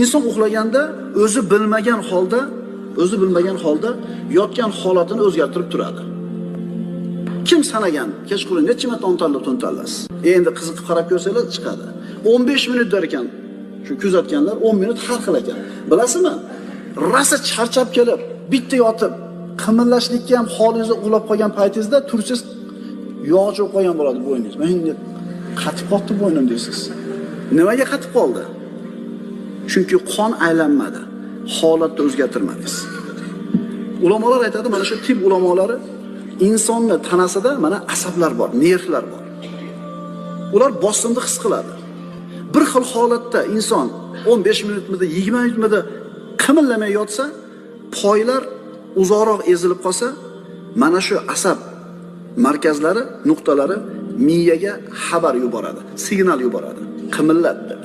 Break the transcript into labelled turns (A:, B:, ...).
A: inson uxlaganda o'zi bilmagan holda yotgan holatini o'zgartirib turadi. Kim sanagan? Kechqurun necha marta to'ntallasiz. Endi qiziqib qarab ko'rsanglar chiqadi. 15 minut der ekan. Shu kuzatganlar 10 minut har xil ekan. Bilasizmi? Rasa charchab kelib, bitta yotib, qimillashlikka ham holingizni uxlab qolgan paytingizda tursiz yog' cho'p qo'ygan bo'ladi bo'yningiz. Men qatib qoldi bo'ynim deysiz. Nimaga qatib qoldi? Chunki qon aylanmadi. Holatni o'zgartirmadingiz. Ulamolar aytadi, mana shu tib ulamolari insonni tanasida mana asablar bor, nervlar bor. Ular bosimni his qiladi. Bir xil holatda inson 15 minutmida, 20 minutmida qimillamay yotsa, poylar uzoqroq ezilib qolsa, mana shu asab markazlari, nuqtalari miyaga xabar yuboradi, signal yuboradi. Qimillat deb.